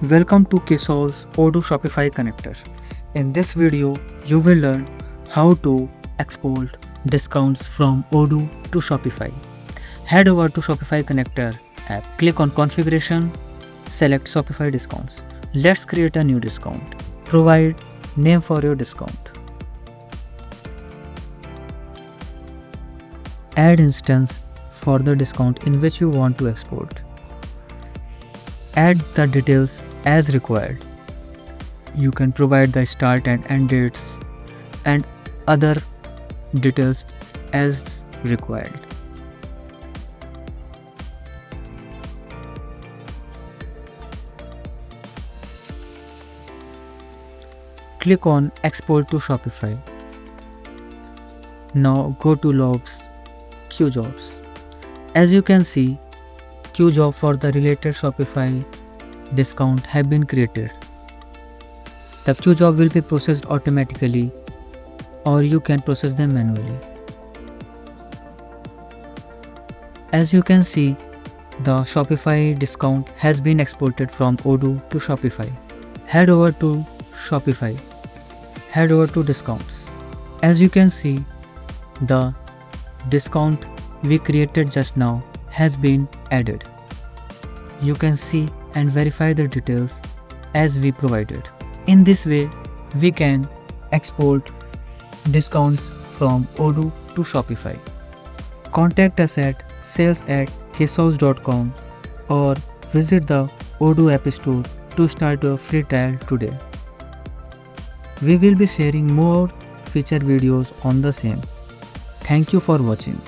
Welcome to Ksolves Odoo Shopify connector. In this video, you will learn how to export discounts from Odoo to Shopify. Head over to Shopify connector app, click on configuration, select Shopify discounts. Let's create a new discount. Provide name for your discount. Add instance for the discount in which you want to export. Add the details as required. You can provide the start and end dates and other details as required. Click on Export to Shopify. Now go to Logs, Ksolves. As you can see, Ksolves for the related Shopify discount have been created. The Ksolves will be processed automatically or you can process them manually. As you can see, the Shopify discount has been exported from Odoo to Shopify. Head over to Shopify. Head over to discounts. As you can see, the discount we created just now has been added. You can see and verify the details as we provided. In this way, we can export discounts from Odoo to Shopify. Contact us at sales@ksolves.com or visit the Odoo App Store to start your free trial today. We will be sharing more feature videos on the same. Thank you for watching.